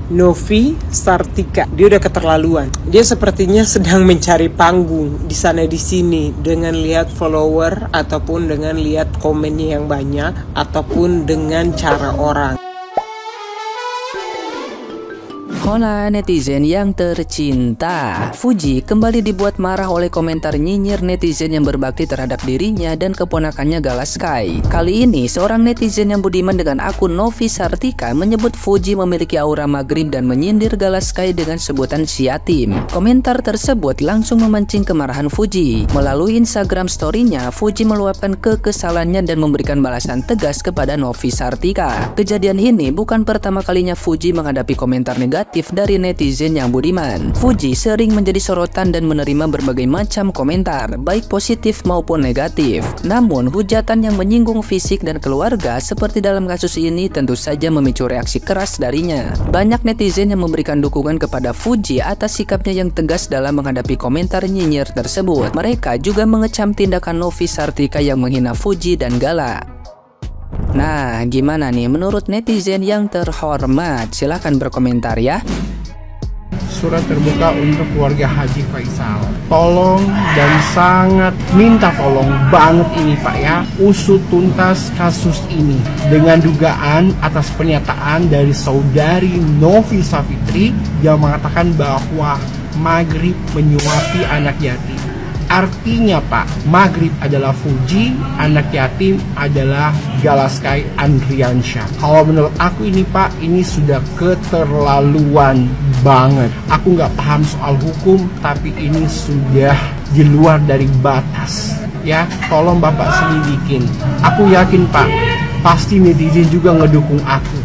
Novi Sartika. Dia udah keterlaluan. Dia sepertinya sedang mencari panggung di sana di sini dengan lihat follower ataupun dengan lihat komennya yang banyak ataupun dengan cara orang. Hola netizen yang tercinta, Fuji kembali dibuat marah oleh komentar nyinyir netizen yang berbakti terhadap dirinya dan keponakannya Galaskai. Kali ini seorang netizen yang budiman dengan akun Novi Sartika menyebut Fuji memiliki aura maghrib dan menyindir Galaskai dengan sebutan Siatim. Komentar tersebut langsung memancing kemarahan Fuji. Melalui Instagram story-nya, Fuji meluapkan kekesalannya dan memberikan balasan tegas kepada Novi Sartika. Kejadian ini bukan pertama kalinya Fuji menghadapi komentar negatif dari netizen yang budiman. Fuji sering menjadi sorotan dan menerima berbagai macam komentar, baik positif maupun negatif. Namun, hujatan yang menyinggung fisik dan keluarga seperti dalam kasus ini tentu saja memicu reaksi keras darinya. Banyak netizen yang memberikan dukungan kepada Fuji atas sikapnya yang tegas dalam menghadapi komentar nyinyir tersebut. Mereka juga mengecam tindakan Novi Sartika yang menghina Fuji dan Gala. Nah, gimana nih menurut netizen yang terhormat? Silahkan berkomentar ya. Surat terbuka untuk keluarga Haji Faisal. Tolong dan sangat minta tolong banget ini Pak ya, usut tuntas kasus ini dengan dugaan atas pernyataan dari saudari Novi Savitri yang mengatakan bahwa maghrib menyuapi anak yatim. Artinya Pak, maghrib adalah Fuji, anak yatim adalah Galaskai Andriansyah. Kalau menurut aku ini Pak, ini sudah keterlaluan banget. Aku nggak paham soal hukum, tapi ini sudah di luar dari batas. Ya, tolong Bapak selidikin. Aku yakin Pak, pasti netizen juga ngedukung aku.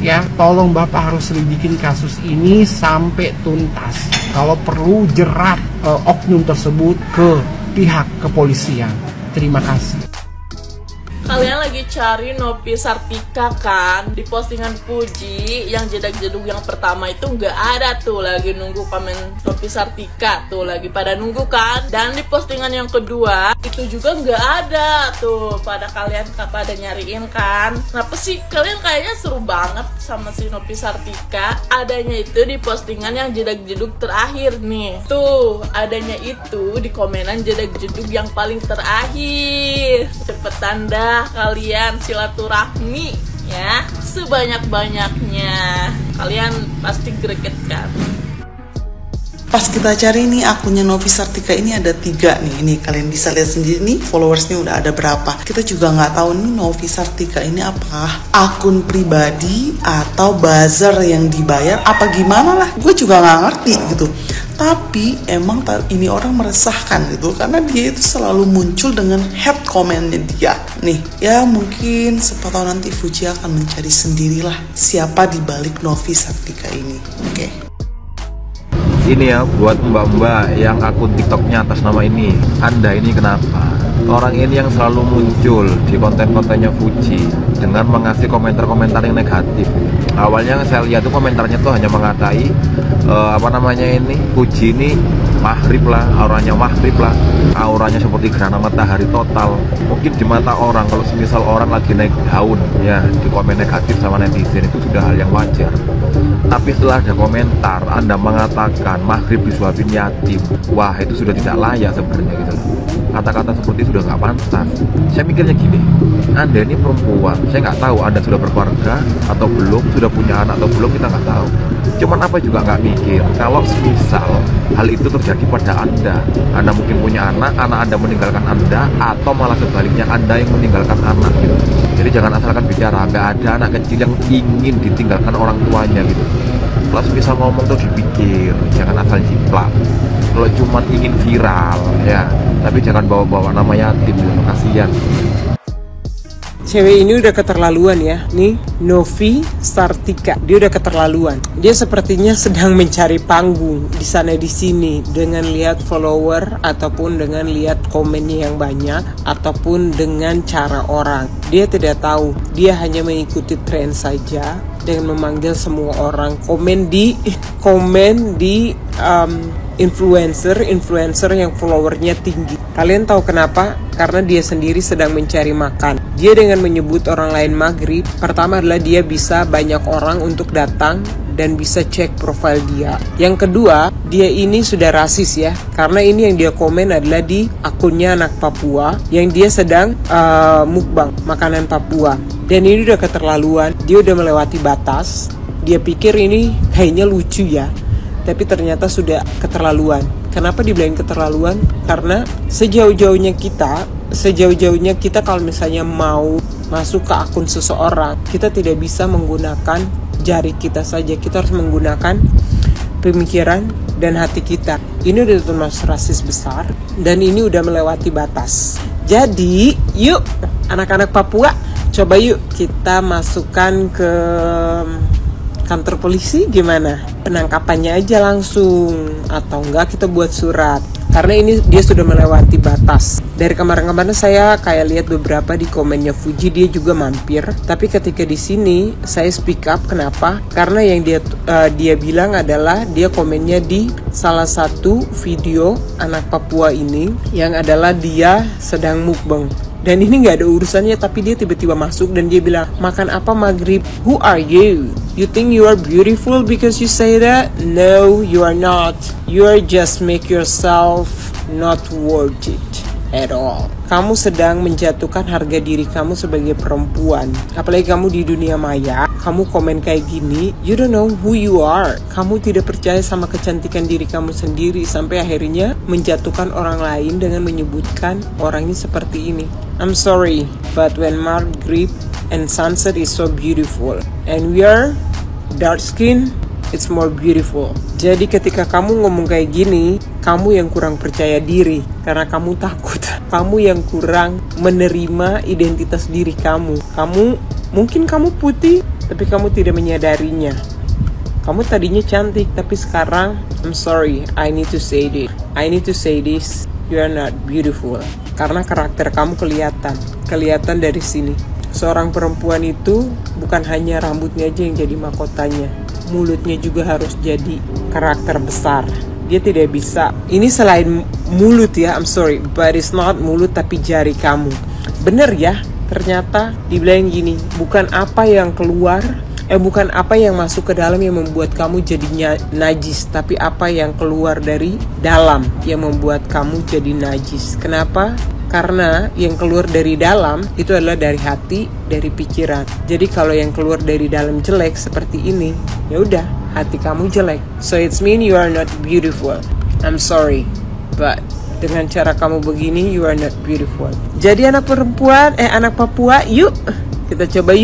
Ya, tolong Bapak harus selidikin kasus ini sampai tuntas. Kalau perlu jerat oknum tersebut ke pihak kepolisian. Terima kasih. Kalian lagi cari Novi Sartika kan? Di postingan Fuji yang jedak-jeduk yang pertama itu nggak ada tuh, lagi nunggu komen Novi Sartika tuh, lagi pada nunggu kan? Dan di postingan yang kedua itu juga nggak ada tuh, pada kalian pada nyariin kan? Kenapa sih kalian kayaknya seru banget sama si Novi Sartika? Adanya itu di postingan yang jedak-jeduk terakhir nih. Tuh, adanya itu di komenan jedak-jeduk yang paling terakhir. Cepetan dah kalian silaturahmi ya sebanyak-banyaknya. Kalian pasti greget kan? Pas kita cari nih akunnya Novi Sartika ini ada 3 nih. Ini kalian bisa lihat sendiri nih followersnya udah ada berapa. Kita juga nggak tahu nih Novi Sartika ini apakah akun pribadi atau buzzer yang dibayar apa gimana lah. Gue juga nggak ngerti gitu. Tapi emang ini orang meresahkan gitu karena dia itu selalu muncul dengan head comment-nya dia. Nih, ya mungkin siapa tahu nanti Fuji akan mencari sendirilah siapa di balik Novi Sartika ini. Oke. Ini ya buat mbak-mbak yang akun TikToknya atas nama ini. Anda ini kenapa? Orang ini yang selalu muncul di konten-kontennya Fuji dengan mengasih komentar-komentar yang negatif. Awalnya saya lihat tuh komentarnya tuh hanya mengatai Fuji ini maghrib lah, auranya maghrib lah, auranya seperti gerhana matahari total. Mungkin di mata orang kalau semisal orang lagi naik daun ya di komen negatif sama netizen itu sudah hal yang wajar. Tapi setelah ada komentar Anda mengatakan maghrib disuapin yatim, wah itu sudah tidak layak sebenarnya gitu loh. Kata-kata seperti itu sudah nggak pantas. Saya mikirnya gini, Anda ini perempuan, saya nggak tahu Anda sudah berkeluarga atau belum, sudah punya anak atau belum, kita nggak tahu. Cuman apa juga nggak mikir kalau semisal hal itu terjadi pada Anda mungkin punya anak Anda meninggalkan Anda, atau malah sebaliknya Anda yang meninggalkan anak gitu. Jadi jangan asalkan bicara, nggak ada anak kecil yang ingin ditinggalkan orang tuanya gitu. Kalau bisa ngomong tuh dipikir, jangan asal jiplak. Kalau cuma ingin viral ya, tapi jangan bawa-bawa nama yatim gitu, kasihan. Cewek ini udah keterlaluan ya. Nih, Novi Sartika. Dia udah keterlaluan. Dia sepertinya sedang mencari panggung di sana di sini dengan lihat follower ataupun dengan lihat komennya yang banyak ataupun dengan cara orang. Dia tidak tahu. Dia hanya mengikuti tren saja dengan memanggil semua orang komen di influencer yang followernya tinggi. Kalian tahu kenapa? Karena dia sendiri sedang mencari makan. Dia dengan menyebut orang lain maghrib, pertama adalah dia bisa banyak orang untuk datang dan bisa cek profil dia. Yang kedua, dia ini sudah rasis ya, karena ini yang dia komen adalah di akunnya anak Papua yang dia sedang mukbang makanan Papua. Dan ini udah keterlaluan, dia udah melewati batas. Dia pikir ini kayaknya lucu ya, tapi ternyata sudah keterlaluan. Kenapa dibilang keterlaluan? Karena sejauh-jauhnya kita kalau misalnya mau masuk ke akun seseorang, kita tidak bisa menggunakan jari kita saja. Kita harus menggunakan pemikiran dan hati kita. Ini udah termasuk rasis besar dan ini udah melewati batas. Jadi yuk anak-anak Papua, coba yuk kita masukkan ke kantor polisi. Gimana? Penangkapannya aja langsung, atau enggak kita buat surat. Karena ini dia sudah melewati batas. Dari kemarin-kemarin saya kayak lihat beberapa di komennya Fuji, dia juga mampir. Tapi ketika di sini saya speak up. Kenapa? Karena yang dia bilang adalah dia komennya di salah satu video anak Papua ini, yang adalah dia sedang mukbang. Dan ini gak ada urusannya, tapi dia tiba-tiba masuk dan dia bilang, makan apa maghrib? Who are you? You think you are beautiful because you say that? No, you are not. You are just make yourself not worth it at all. Kamu sedang menjatuhkan harga diri kamu sebagai perempuan. Apalagi kamu di dunia maya, kamu komen kayak gini, you don't know who you are. Kamu tidak percaya sama kecantikan diri kamu sendiri, sampai akhirnya menjatuhkan orang lain dengan menyebutkan orangnya seperti ini. I'm sorry, but when maghrib and sunset is so beautiful, and we are dark skin, it's more beautiful. Jadi ketika kamu ngomong kayak gini, kamu yang kurang percaya diri karena kamu takut. Kamu yang kurang menerima identitas diri kamu. Mungkin kamu putih, tapi kamu tidak menyadarinya. Kamu tadinya cantik, tapi sekarang, I'm sorry, I need to say this. You are not beautiful. Karena karakter kamu kelihatan dari sini. Seorang perempuan itu bukan hanya rambutnya aja yang jadi mahkotanya, mulutnya juga harus jadi karakter besar. Dia tidak bisa, ini selain mulut ya, I'm sorry, but it's not mulut tapi jari kamu. Bener ya, ternyata dibilang gini, bukan apa yang masuk ke dalam yang membuat kamu jadinya najis, tapi apa yang keluar dari dalam yang membuat kamu jadi najis. Kenapa? Karena yang keluar dari dalam itu adalah dari hati, dari pikiran. Jadi kalau yang keluar dari dalam jelek seperti ini, ya udah, hati kamu jelek. So it's mean you are not beautiful. I'm sorry, but dengan cara kamu begini, you are not beautiful. Jadi anak Papua, yuk kita coba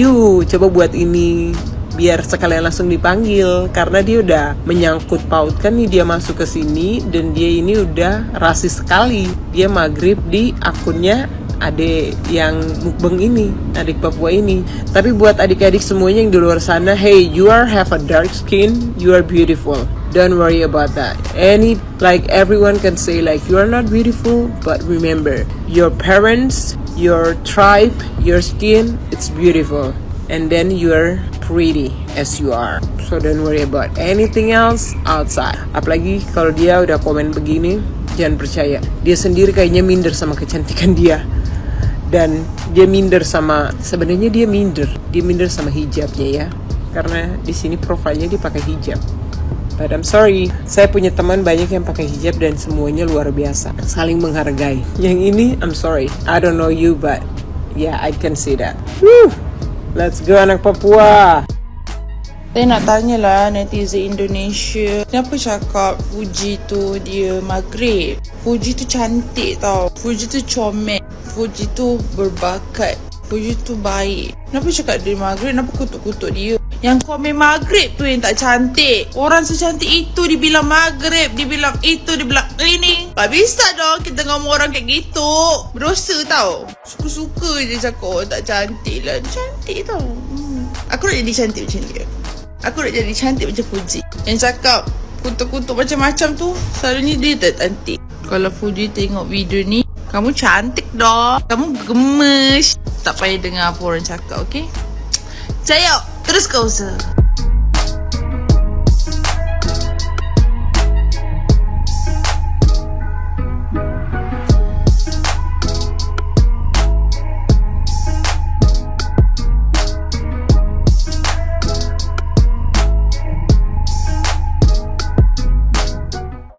buat ini. Biar sekalian langsung dipanggil, karena dia udah menyangkut pautkan nih, dia masuk ke sini dan dia ini udah rasis sekali. Dia maghrib di akunnya adik yang mukbang ini, adik Papua ini. Tapi buat adik-adik semuanya yang di luar sana, hey, you have a dark skin, you are beautiful. Don't worry about that. Everyone can say you are not beautiful, but remember, your parents, your tribe, your skin, it's beautiful. And then you're pretty as you are. So don't worry about anything else outside. Apalagi kalau dia udah komen begini, jangan percaya. Dia sendiri kayaknya minder sama kecantikan dia. Dan dia minder sama sama hijabnya ya. Karena di sini profilnya dia pakai hijab. But I'm sorry, saya punya teman banyak yang pakai hijab dan semuanya luar biasa, saling menghargai. Yang ini, I'm sorry, I don't know you, but yeah, I can see that. Woo! Let's go anak Papua. Saya nak tanya lah netizen Indonesia, kenapa cakap Fuji tu dia maghrib? Fuji tu cantik tau, Fuji tu comel, Fuji tu berbakat, Fuji tu baik. Kenapa cakap dia maghrib? Kenapa kutuk-kutuk dia? Yang komen maghrib tu yang tak cantik. Orang secantik itu dibilang maghrib, dibilang itu, dibilang ini. Tak bisa dong kita ngomong orang kayak gitu. Berdosa tau. Suka-suka je cakap orang tak cantik lah. Dia cantik tau. Aku nak jadi cantik macam dia. Aku nak jadi cantik macam Fuji. Yang cakap kutuk-kutuk macam-macam tu, selalunya dia tak cantik. Kalau Fuji tengok video ni, kamu cantik dong. Kamu gemes. Tak payah dengar apa orang cakap, okay? Jaya, terus kau usaha.